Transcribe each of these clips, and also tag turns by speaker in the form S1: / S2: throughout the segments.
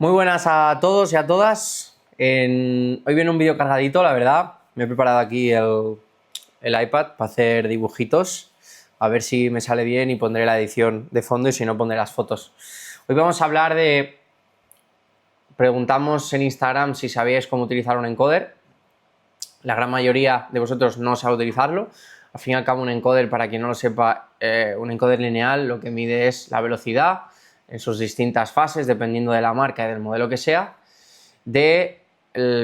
S1: Muy buenas a todos y a todas. Hoy viene un vídeo cargadito, la verdad. Me he preparado aquí el iPad para hacer dibujitos. A ver si me sale bien y pondré la edición de fondo y si no pondré las fotos. Hoy vamos a hablar de... Preguntamos en Instagram si sabíais cómo utilizar un encoder. La gran mayoría de vosotros no sabe utilizarlo. Al fin y al cabo, un encoder, para quien no lo sepa, un encoder lineal lo que mide es la velocidad en sus distintas fases, dependiendo de la marca y del modelo que sea, del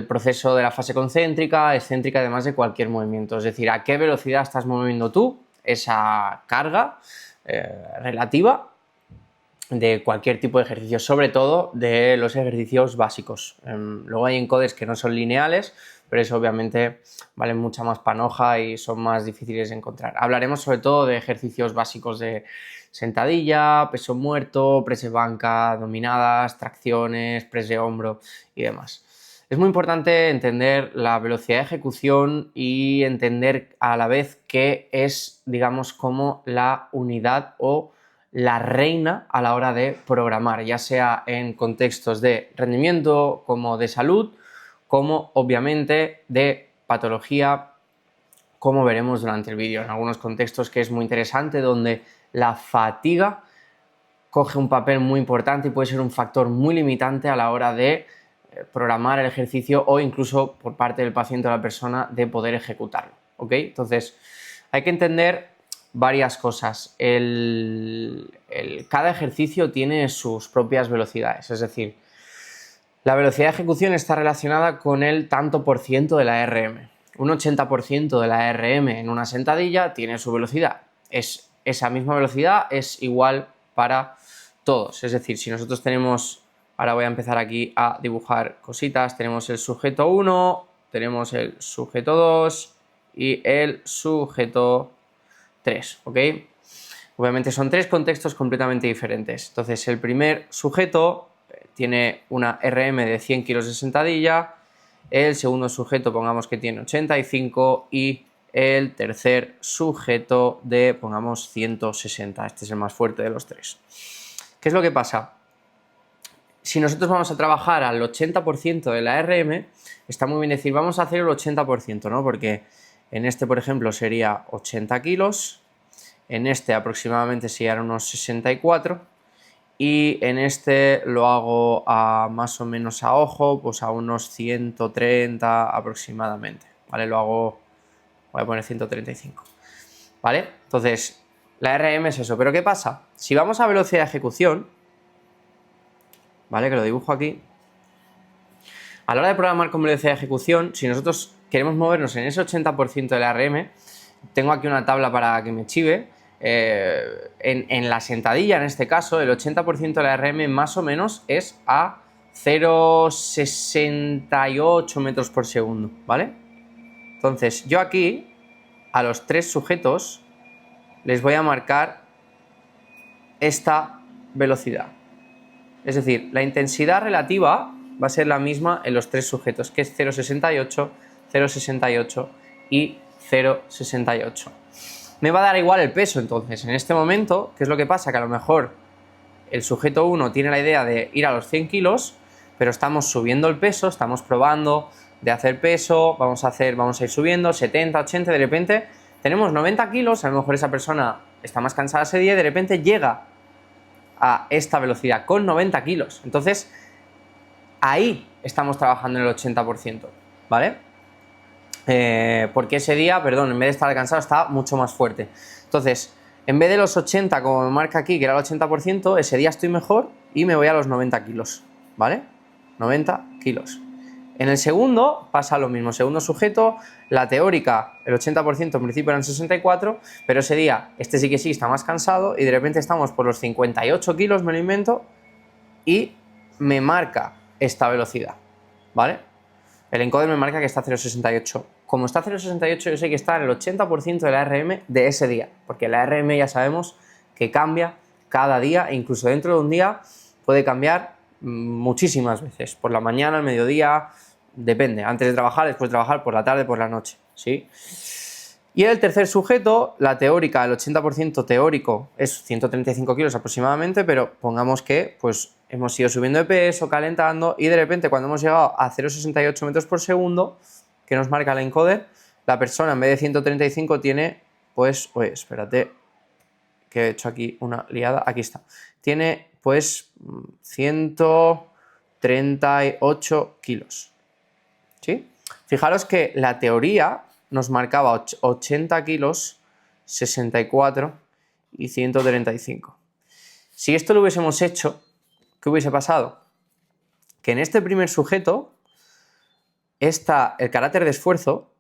S1: proceso de la fase concéntrica, excéntrica, además de cualquier movimiento. Es decir, a qué velocidad estás moviendo tú esa carga relativa de cualquier tipo de ejercicio, sobre todo de los ejercicios básicos. Luego hay encoders que no son lineales, pero eso obviamente vale mucha más panoja y son más difíciles de encontrar. Hablaremos sobre todo de ejercicios básicos de sentadilla, peso muerto, press de banca, dominadas, tracciones, press de hombro y demás. Es muy importante entender la velocidad de ejecución y entender a la vez qué es, digamos, como la unidad o la reina a la hora de programar, ya sea en contextos de rendimiento, como de salud, como obviamente de patología, como veremos durante el vídeo. En algunos contextos que es muy interesante, donde la fatiga coge un papel muy importante y puede ser un factor muy limitante a la hora de programar el ejercicio o incluso por parte del paciente o la persona de poder ejecutarlo, ¿ok? Entonces, hay que entender varias cosas. Cada ejercicio tiene sus propias velocidades, es decir, la velocidad de ejecución está relacionada con el tanto por ciento de la RM. Un 80% de la RM en una sentadilla tiene su velocidad. Esa misma velocidad es igual para todos. Es decir, si nosotros tenemos, ahora voy a empezar aquí a dibujar cositas, tenemos el sujeto 1, tenemos el sujeto 2 y el sujeto 3, ¿ok? Obviamente son tres contextos completamente diferentes. Entonces, el primer sujeto tiene una RM de 100 kilos de sentadilla, el segundo sujeto pongamos que tiene 85 y el tercer sujeto de, pongamos, 160. Este es el más fuerte de los tres. ¿Qué es lo que pasa? Si nosotros vamos a trabajar al 80% de la RM, está muy bien decir, vamos a hacer el 80%, ¿no? Porque en este, por ejemplo, sería 80 kilos, en este aproximadamente serían unos 64 y en este lo hago más o menos a ojo, pues a unos 130 aproximadamente, ¿vale? Lo hago, voy a poner 135, ¿vale? Entonces, la RM es eso, pero ¿qué pasa? Si vamos a velocidad de ejecución, ¿vale? Que lo dibujo aquí. A la hora de programar con velocidad de ejecución, si nosotros queremos movernos en ese 80% de la RM, tengo aquí una tabla para que me chive. En la sentadilla, en este caso, el 80% de la RM más o menos es a 0,68 metros por segundo, ¿vale? Entonces, yo aquí, a los tres sujetos, les voy a marcar esta velocidad. Es decir, la intensidad relativa va a ser la misma en los tres sujetos, que es 0,68, 0,68 y 0,68. Me va a dar igual el peso, entonces, en este momento, ¿qué es lo que pasa? Que a lo mejor el sujeto 1 tiene la idea de ir a los 100 kilos, pero estamos subiendo el peso, estamos probando de hacer peso, vamos a ir subiendo 70, 80, de repente tenemos 90 kilos, a lo mejor esa persona está más cansada ese día y de repente llega a esta velocidad con 90 kilos. Entonces, ahí estamos trabajando en el 80%, ¿vale? Porque ese día, perdón, en vez de estar cansado, está mucho más fuerte. Entonces, en vez de los 80, como me marca aquí, que era el 80%, ese día estoy mejor y me voy a los 90 kilos, ¿vale? 90 kilos. En el segundo pasa lo mismo, segundo sujeto, la teórica, el 80% en principio eran 64, pero ese día, este sí que sí, está más cansado y de repente estamos por los 58 kilos, me lo invento, y me marca esta velocidad, ¿vale? El encoder me marca que está a 0,68. Como está a 0,68, yo sé que está en el 80% de la RM de ese día, porque la RM ya sabemos que cambia cada día e incluso dentro de un día puede cambiar muchísimas veces, por la mañana, al mediodía, depende, antes de trabajar, después de trabajar, por la tarde, por la noche, ¿sí? Y el tercer sujeto, la teórica, el 80% teórico es 135 kilos aproximadamente, pero pongamos que pues hemos ido subiendo de peso, calentando, y de repente cuando hemos llegado a 0,68 metros por segundo, que nos marca el encoder, la persona en vez de 135 tiene, pues, oye, espérate, que he hecho aquí una liada, aquí está, tiene pues 138 kilos, ¿sí? Fijaros que la teoría nos marcaba 80 kilos, 64 y 135. Si esto lo hubiésemos hecho, ¿qué hubiese pasado? Que en este primer sujeto, el carácter de esfuerzo,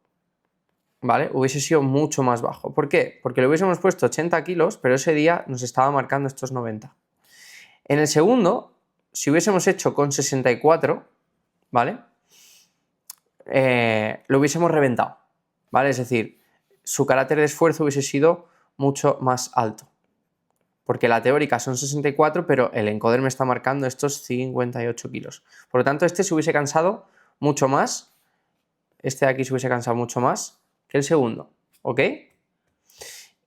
S1: ¿vale?, hubiese sido mucho más bajo. ¿Por qué? Porque le hubiésemos puesto 80 kilos, pero ese día nos estaba marcando estos 90. En el segundo, si hubiésemos hecho con 64, ¿vale?, lo hubiésemos reventado, ¿vale? Es decir, su carácter de esfuerzo hubiese sido mucho más alto. Porque la teórica son 64, pero el encoder me está marcando estos 58 kilos. Por lo tanto, este se hubiese cansado mucho más, este de aquí se hubiese cansado mucho más que el segundo, ¿ok?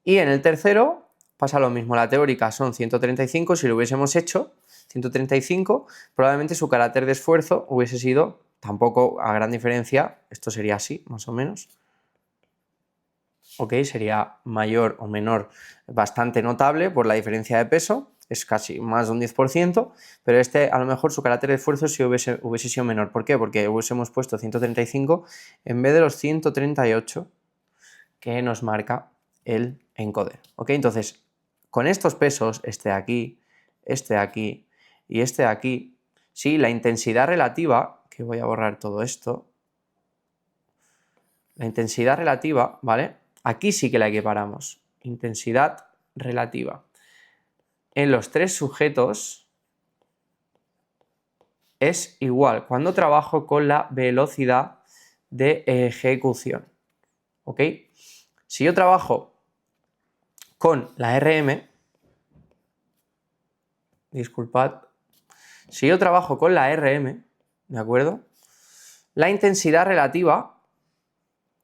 S1: Y en el tercero pasa lo mismo, la teórica son 135, si lo hubiésemos hecho 135, probablemente su carácter de esfuerzo hubiese sido, tampoco a gran diferencia, esto sería así, más o menos, ¿ok? Sería mayor o menor, bastante notable por la diferencia de peso, es casi más de un 10%, pero este a lo mejor su carácter de esfuerzo sí hubiese sido menor. ¿Por qué? Porque hubiésemos puesto 135 en vez de los 138 que nos marca el encoder, ¿ok? Entonces, con estos pesos, este de aquí y este de aquí, sí, la intensidad relativa, que voy a borrar todo esto, la intensidad relativa, ¿vale? Aquí sí que la equiparamos, intensidad relativa. En los tres sujetos es igual cuando trabajo con la velocidad de ejecución, ¿ok? Si yo trabajo con la RM, disculpad, si yo trabajo con la RM, ¿de acuerdo?, la intensidad relativa,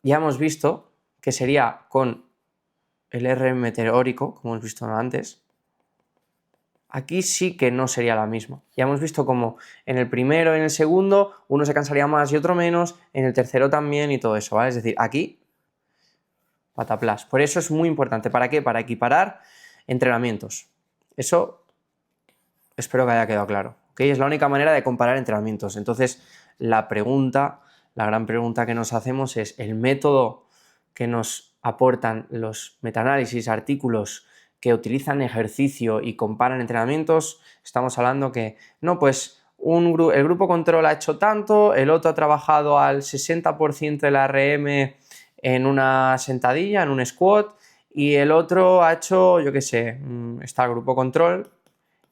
S1: ya hemos visto que sería con el RM teórico, como hemos visto antes, aquí sí que no sería la misma. Ya hemos visto como en el primero y en el segundo uno se cansaría más y otro menos, en el tercero también y todo eso, ¿vale? Es decir, aquí, pataplas. Por eso es muy importante. ¿Para qué? Para equiparar entrenamientos. Eso espero que haya quedado claro, ¿ok? Es la única manera de comparar entrenamientos. Entonces, la gran pregunta que nos hacemos es, ¿el método que nos aportan los metaanálisis, artículos que utilizan ejercicio y comparan entrenamientos? Estamos hablando que, no, pues el grupo control ha hecho tanto, el otro ha trabajado al 60% de la RM en una sentadilla, en un squat, y el otro ha hecho, yo qué sé, está el grupo control,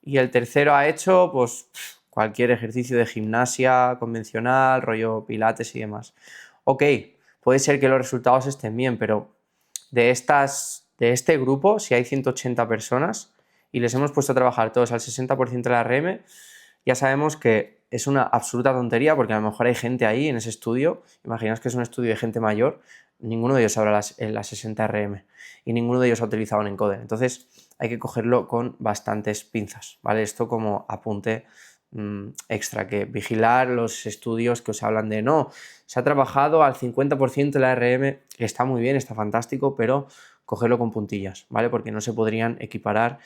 S1: y el tercero ha hecho, pues, cualquier ejercicio de gimnasia convencional, rollo pilates y demás. Ok, puede ser que los resultados estén bien, pero de este grupo, si hay 180 personas y les hemos puesto a trabajar todos al 60% de la RM, ya sabemos que es una absoluta tontería, porque a lo mejor hay gente ahí en ese estudio, imaginaos que es un estudio de gente mayor, ninguno de ellos habrá las 60 RM y ninguno de ellos ha utilizado un encoder. Entonces hay que cogerlo con bastantes pinzas, ¿vale? Esto como apunte extra, que vigilar los estudios que os hablan de no, se ha trabajado al 50% de la RM, que está muy bien, está fantástico, pero cogerlo con puntillas, ¿vale? Porque no se podrían equiparar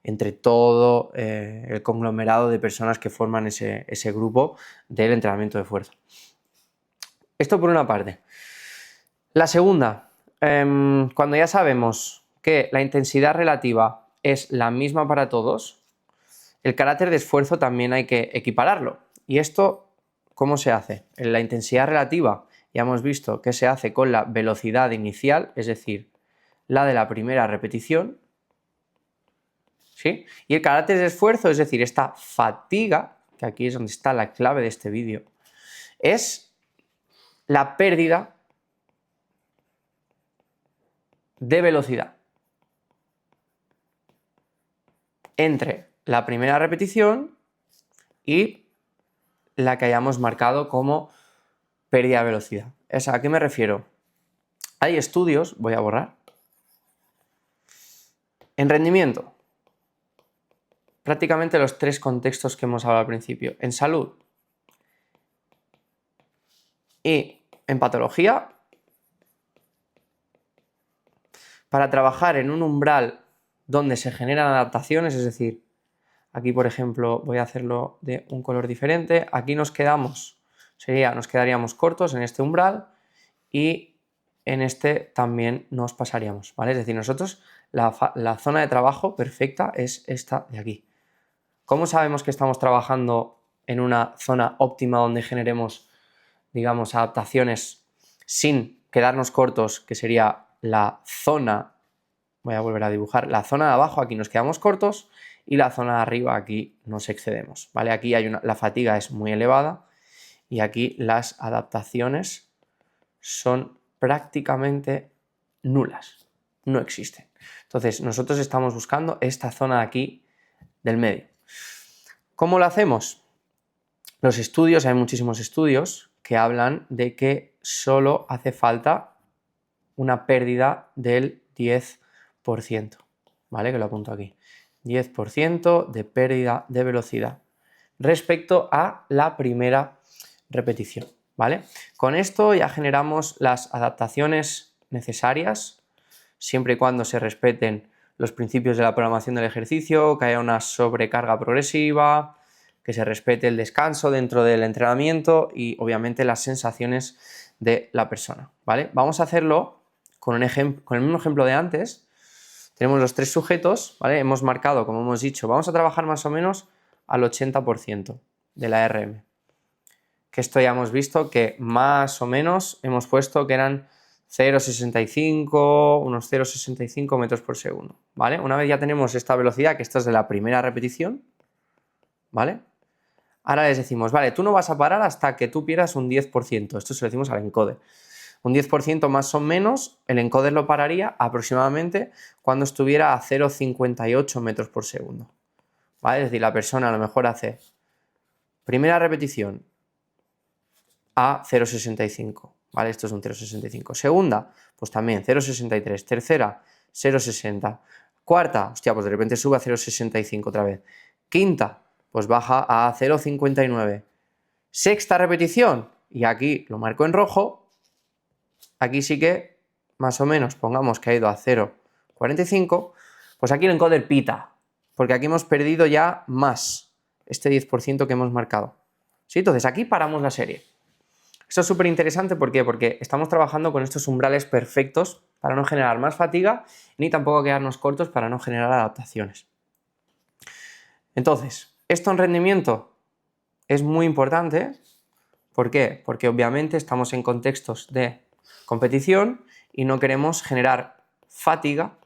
S1: entre todo el conglomerado de personas que forman ese grupo del entrenamiento de fuerza. Esto por una parte. La segunda, cuando ya sabemos que la intensidad relativa es la misma para todos, el carácter de esfuerzo también hay que equipararlo. ¿Y esto cómo se hace? En la intensidad relativa ya hemos visto que se hace con la velocidad inicial, es decir, la de la primera repetición, ¿sí? Y el carácter de esfuerzo, es decir, esta fatiga, que aquí es donde está la clave de este vídeo, es la pérdida de velocidad entre la primera repetición y la que hayamos marcado como pérdida de velocidad. ¿A qué me refiero? Hay estudios, voy a borrar, en rendimiento. prácticamente los tres contextos que hemos hablado al principio. En salud y en patología, para trabajar en un umbral donde se generan adaptaciones, es decir, aquí por ejemplo voy a hacerlo de un color diferente, aquí nos quedaríamos cortos en este umbral y en este también nos pasaríamos, ¿vale? Es decir, nosotros la zona de trabajo perfecta es esta de aquí. ¿Cómo sabemos que estamos trabajando en una zona óptima donde generemos, digamos, adaptaciones sin quedarnos cortos, que sería la zona, voy a volver a dibujar, la zona de abajo aquí nos quedamos cortos y la zona de arriba aquí nos excedemos, ¿vale? Aquí la fatiga es muy elevada y aquí las adaptaciones son prácticamente nulas, no existen. Entonces nosotros estamos buscando esta zona de aquí del medio. ¿Cómo lo hacemos? Los estudios, hay muchísimos estudios que hablan de que solo hace falta una pérdida del 10%, ¿vale? Que lo apunto aquí. 10% de pérdida de velocidad respecto a la primera repetición, ¿vale? Con esto ya generamos las adaptaciones necesarias, siempre y cuando se respeten los principios de la programación del ejercicio, que haya una sobrecarga progresiva, que se respete el descanso dentro del entrenamiento y obviamente las sensaciones de la persona, ¿vale? Vamos a hacerlo con el mismo ejemplo de antes. Tenemos los tres sujetos, ¿vale? Hemos marcado, como hemos dicho, vamos a trabajar más o menos al 80% de la RM. Que esto ya hemos visto que más o menos hemos puesto que eran 0,65, unos 0,65 metros por segundo, ¿vale? Una vez ya tenemos esta velocidad, que esto es de la primera repetición, ¿vale? Ahora les decimos, vale, tú no vas a parar hasta que tú pierdas un 10%. Esto se lo decimos al encoder. Un 10% más o menos, el encoder lo pararía aproximadamente cuando estuviera a 0,58 metros por segundo, ¿vale? Es decir, la persona a lo mejor hace primera repetición a 0,65, ¿vale? Esto es un 0,65. Segunda, pues también 0,63. Tercera, 0,60. Cuarta, hostia, pues de repente sube a 0,65 otra vez. Quinta, pues baja a 0,59. Sexta repetición, y aquí lo marco en rojo, aquí sí que más o menos pongamos que ha ido a 0,45, pues aquí el encoder pita, porque aquí hemos perdido ya más este 10% que hemos marcado. ¿Sí? Entonces aquí paramos la serie. Esto es súper interesante, ¿por qué? Porque estamos trabajando con estos umbrales perfectos para no generar más fatiga ni tampoco quedarnos cortos para no generar adaptaciones. Entonces, esto en rendimiento es muy importante. ¿Por qué? Porque obviamente estamos en contextos de competición y no queremos generar fatiga,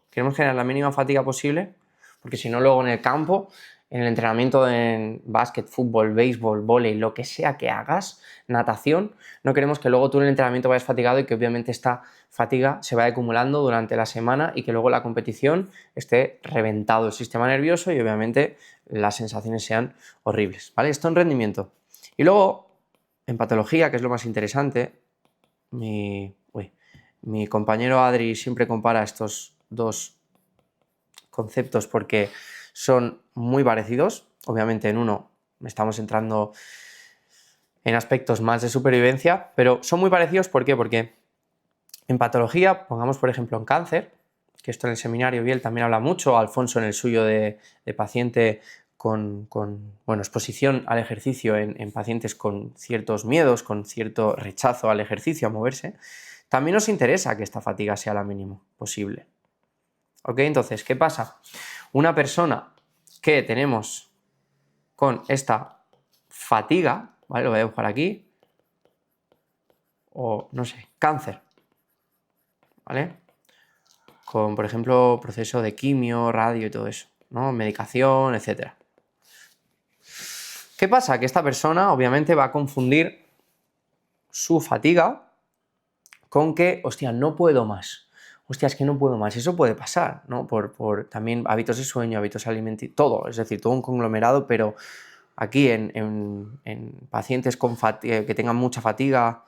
S1: queremos generar la mínima fatiga posible, porque si no luego en el campo, en el entrenamiento en básquet, fútbol, béisbol, vóley, lo que sea que hagas, natación, no queremos que luego tú en el entrenamiento vayas fatigado y que obviamente esta fatiga se vaya acumulando durante la semana y que luego la competición esté reventado el sistema nervioso y obviamente las sensaciones sean horribles, ¿vale? Esto en rendimiento. Y luego, en patología, que es lo más interesante, mi compañero Adri siempre compara estos dos conceptos porque son muy parecidos. Obviamente en uno estamos entrando en aspectos más de supervivencia, pero son muy parecidos. ¿Por qué? Porque en patología, pongamos por ejemplo en cáncer, que esto en el seminario Biel también habla mucho, Alfonso en el suyo de paciente con exposición al ejercicio en pacientes con ciertos miedos, con cierto rechazo al ejercicio, a moverse, también nos interesa que esta fatiga sea la mínima posible. ¿Ok? Entonces, ¿qué pasa? Una persona que tenemos con esta fatiga, ¿vale? Lo voy a dibujar aquí, o no sé, cáncer, ¿vale? Con, por ejemplo, proceso de quimio, radio y todo eso, ¿no? Medicación, etc. ¿Qué pasa? Que esta persona obviamente va a confundir su fatiga con que, hostia, no puedo más. Hostia, es que no puedo más. Eso puede pasar, ¿no? Por también hábitos de sueño, hábitos alimenticios, todo, es decir, todo un conglomerado, pero aquí en pacientes con que tengan mucha fatiga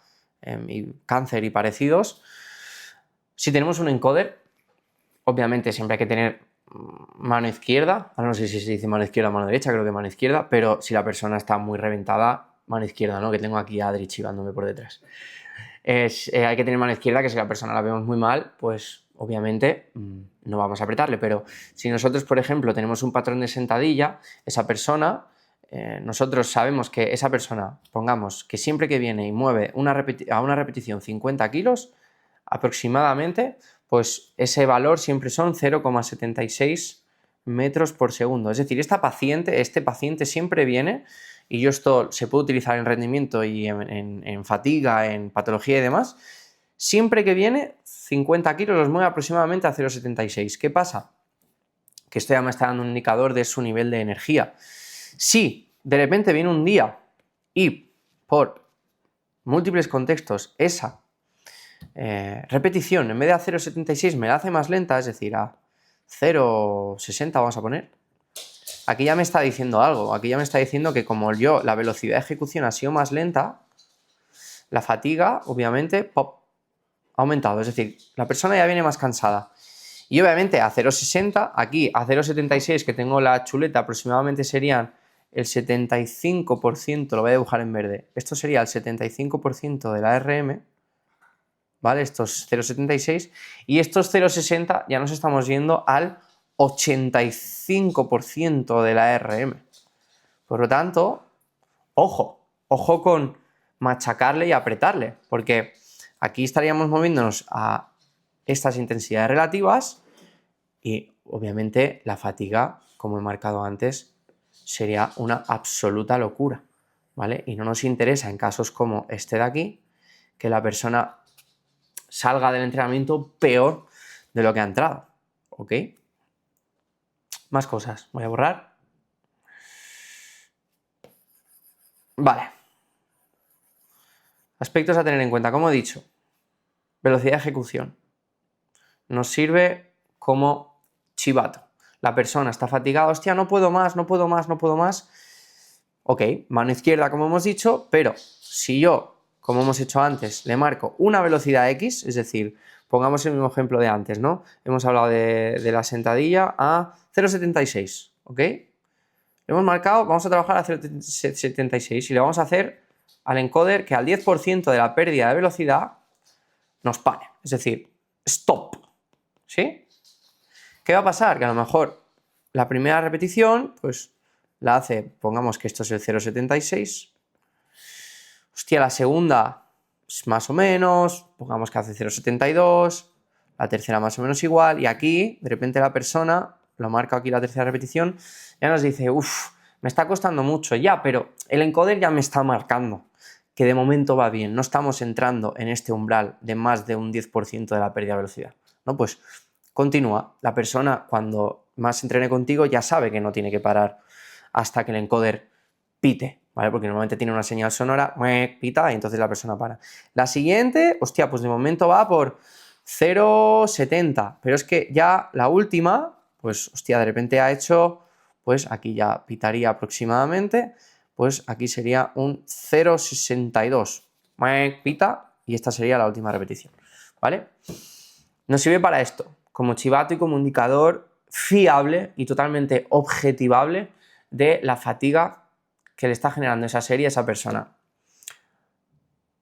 S1: y cáncer y parecidos, si tenemos un encoder, obviamente siempre hay que tener mano izquierda, no sé si se dice mano izquierda o mano derecha, creo que mano izquierda, pero si la persona está muy reventada, mano izquierda, ¿no? Que tengo aquí a Adri chivándome por detrás. Hay que tener mano izquierda, que si la persona la vemos muy mal, pues obviamente no vamos a apretarle, pero si nosotros, por ejemplo, tenemos un patrón de sentadilla, esa persona, nosotros sabemos que esa persona, pongamos que siempre que viene y mueve a una repetición 50 kilos, aproximadamente, pues ese valor siempre son 0,76 metros por segundo. Es decir, este paciente siempre viene, y yo esto se puede utilizar en rendimiento y en fatiga, en patología y demás, siempre que viene 50 kilos los mueve aproximadamente a 0,76. ¿Qué pasa? Que esto ya me está dando un indicador de su nivel de energía. Si de repente viene un día y por múltiples contextos esa repetición en vez de a 0,76 me la hace más lenta, es decir, a 0,60 vamos a poner, aquí ya me está diciendo algo, aquí ya me está diciendo que como la velocidad de ejecución ha sido más lenta, la fatiga obviamente ha aumentado, es decir, la persona ya viene más cansada. Y obviamente a 0,60, aquí a 0,76 que tengo la chuleta aproximadamente serían el 75%, lo voy a dibujar en verde, esto sería el 75% de la RM, ¿vale? Estos 0,76 y estos 0,60 ya nos estamos yendo al 85% de la RM. Por lo tanto, ojo con machacarle y apretarle, porque aquí estaríamos moviéndonos a estas intensidades relativas y obviamente la fatiga, como he marcado antes, sería una absoluta locura, ¿vale? Y no nos interesa en casos como este de aquí, que la persona salga del entrenamiento peor de lo que ha entrado, ¿ok? Más cosas, voy a borrar. Vale. Aspectos a tener en cuenta, como he dicho, velocidad de ejecución. Nos sirve como chivato. La persona está fatigada, hostia, no puedo más. Ok, mano izquierda, como hemos dicho, pero si yo, como hemos hecho antes, le marco una velocidad X, es decir, pongamos el mismo ejemplo de antes, ¿no? Hemos hablado de la sentadilla a 0,76, ¿ok? Le hemos marcado, vamos a trabajar a 0,76 y le vamos a hacer al encoder que al 10% de la pérdida de velocidad nos pare, es decir, stop, ¿sí? ¿Qué va a pasar? Que a lo mejor la primera repetición, pues la hace, pongamos que esto es el 0,76, hostia, la segunda pues, más o menos, pongamos que hace 0,72, la tercera más o menos igual, y aquí de repente la persona, lo marca aquí la tercera repetición, ya nos dice, uff, me está costando mucho, ya, pero el encoder ya me está marcando que de momento va bien, no estamos entrando en este umbral de más de un 10% de la pérdida de velocidad, ¿no? Pues continúa, la persona cuando más entrene contigo ya sabe que no tiene que parar hasta que el encoder pite, ¿vale? Porque normalmente tiene una señal sonora, pita, y entonces la persona para. La siguiente, hostia, pues de momento va por 0,70, pero es que ya la última, pues hostia, de repente ha hecho, pues aquí ya pitaría aproximadamente, pues aquí sería un 0,62, pita, y esta sería la última repetición, ¿vale? Nos sirve para esto, como chivato y como indicador fiable y totalmente objetivable de la fatiga que le está generando esa serie a esa persona.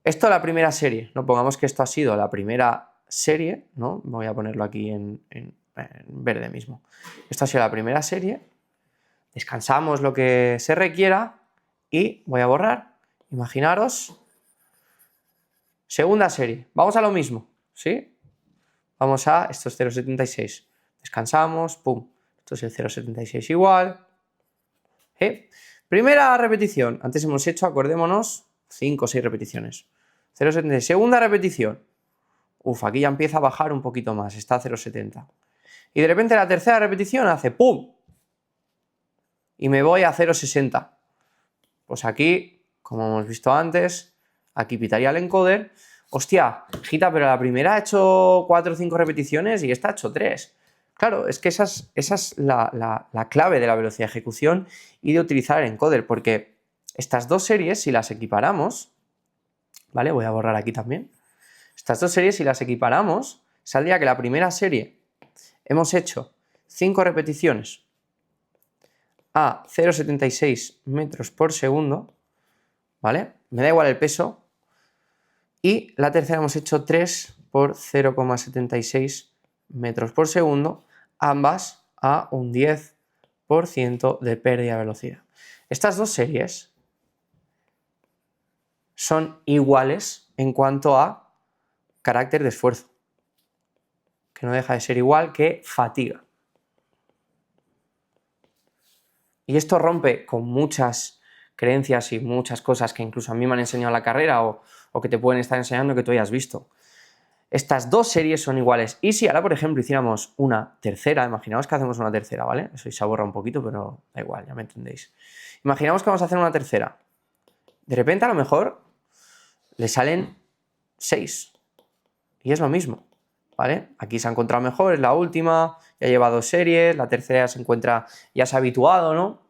S1: Esto es la primera serie, ¿no? Pongamos que esto ha sido la primera serie, ¿no? Voy a ponerlo aquí en verde mismo. Esto ha sido la primera serie, descansamos lo que se requiera y voy a borrar. Imaginaros, segunda serie, vamos a lo mismo, ¿sí? Vamos a, esto es 0,76, descansamos, pum, esto es el 0,76 igual, ¿eh? Primera repetición, antes hemos hecho, acordémonos, 5 o 6 repeticiones, 0,76, segunda repetición, aquí ya empieza a bajar un poquito más, está a 0,70, y de repente la tercera repetición hace pum, y me voy a 0,60, pues aquí, como hemos visto antes, aquí pitaría el encoder, hostia, Gita, pero la primera ha hecho 4 o 5 repeticiones y esta ha hecho 3. Claro, es que esa es la clave de la velocidad de ejecución y de utilizar el encoder, porque estas dos series, si las equiparamos, ¿vale? Voy a borrar aquí también. Estas dos series, si las equiparamos, saldría que la primera serie hemos hecho 5 repeticiones a 0,76 metros por segundo, ¿vale? Me da igual el peso. Y la tercera hemos hecho 3 por 0,76 metros por segundo, ambas a un 10% de pérdida de velocidad. Estas dos series son iguales en cuanto a carácter de esfuerzo, que no deja de ser igual que fatiga. Y esto rompe con muchas creencias y muchas cosas que incluso a mí me han enseñado en la carrera o que te pueden estar enseñando que tú hayas visto. Estas dos series son iguales. Y si ahora, por ejemplo, hiciéramos una tercera, imaginaos que hacemos una tercera, ¿vale? Eso se borra un poquito, pero da igual, ya me entendéis. Imaginamos que vamos a hacer una tercera. De repente, a lo mejor, le salen 6. Y es lo mismo, ¿vale? Aquí se ha encontrado mejor, es la última, ya lleva 2 series, la tercera ya se encuentra, ya se ha habituado, ¿no?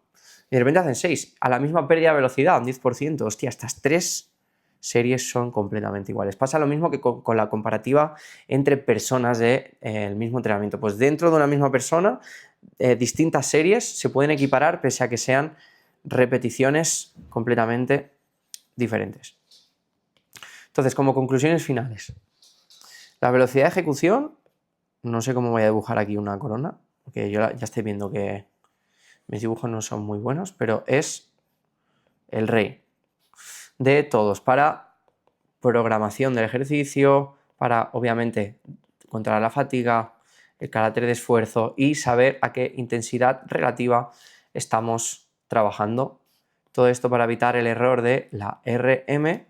S1: Y de repente hacen 6, a la misma pérdida de velocidad, un 10%. Hostia, estas 3 series son completamente iguales. Pasa lo mismo que con la comparativa entre personas del mismo entrenamiento. Pues dentro de una misma persona, distintas series se pueden equiparar pese a que sean repeticiones completamente diferentes. Entonces, como conclusiones finales, la velocidad de ejecución, no sé cómo voy a dibujar aquí una corona, porque yo ya estoy viendo que mis dibujos no son muy buenos, pero es el rey de todos para programación del ejercicio, para obviamente controlar la fatiga, el carácter de esfuerzo y saber a qué intensidad relativa estamos trabajando. Todo esto para evitar el error de la RM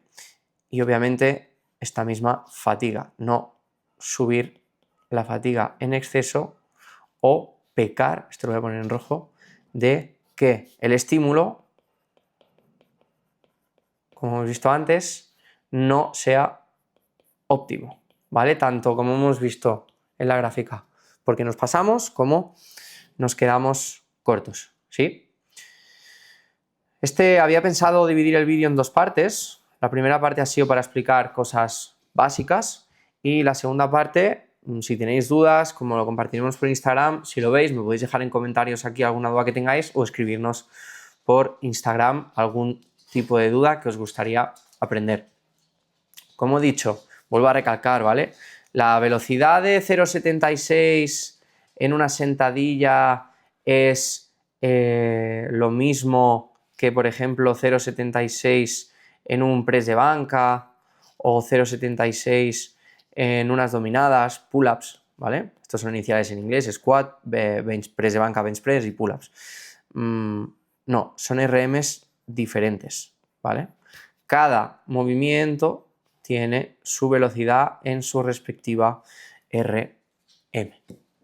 S1: y obviamente esta misma fatiga, no subir la fatiga en exceso o pecar, esto lo voy a poner en rojo, de que el estímulo, como hemos visto antes, no sea óptimo, ¿vale? Tanto como hemos visto en la gráfica, porque nos pasamos como nos quedamos cortos, ¿sí? Había pensado dividir el vídeo en 2 partes. La primera parte ha sido para explicar cosas básicas y la segunda parte, si tenéis dudas, como lo compartiremos por Instagram, si lo veis me podéis dejar en comentarios aquí alguna duda que tengáis o escribirnos por Instagram algún tipo de duda que os gustaría aprender. Como he dicho, vuelvo a recalcar, ¿vale? La velocidad de 0,76 en una sentadilla es lo mismo que, por ejemplo, 0,76 en un press de banca o 0,76 en unas dominadas, pull-ups, ¿vale? Estos son iniciales en inglés, squat, bench, press de banca, bench press y pull-ups. No, son RMs diferentes, ¿vale? Cada movimiento tiene su velocidad en su respectiva RM.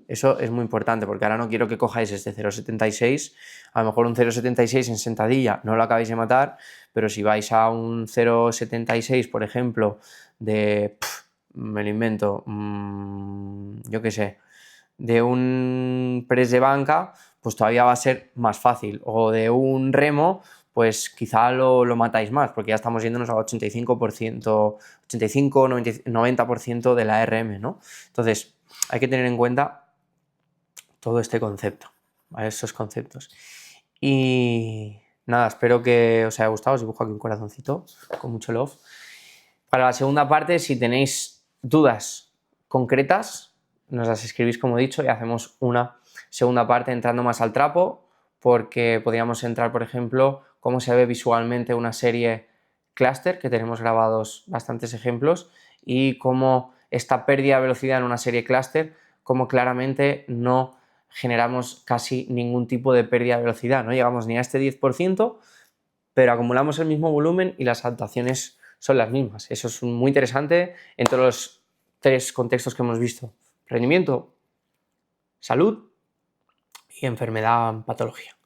S1: Eso es muy importante porque ahora no quiero que cojáis este 0,76, a lo mejor un 0,76 en sentadilla no lo acabáis de matar, pero si vais a un 0,76, por ejemplo, me lo invento, yo qué sé, de un press de banca, pues todavía va a ser más fácil, o de un remo, pues quizá lo matáis más, porque ya estamos yéndonos al 85%, 85, 90% de la RM, ¿no? Entonces, hay que tener en cuenta todo este concepto, ¿vale? Estos conceptos. Y nada, espero que os haya gustado, os dibujo aquí un corazoncito con mucho love. Para la segunda parte, si tenéis dudas concretas, nos las escribís como he dicho y hacemos una segunda parte entrando más al trapo, porque podríamos entrar, por ejemplo, cómo se ve visualmente una serie cluster, que tenemos grabados bastantes ejemplos, y cómo esta pérdida de velocidad en una serie cluster, cómo claramente no generamos casi ningún tipo de pérdida de velocidad, no llegamos ni a este 10%, pero acumulamos el mismo volumen y las adaptaciones son las mismas. Eso es muy interesante en todos los 3 contextos que hemos visto: rendimiento, salud y enfermedad, patología.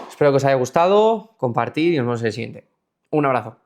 S1: Espero que os haya gustado, compartir y nos vemos en el siguiente. Un abrazo.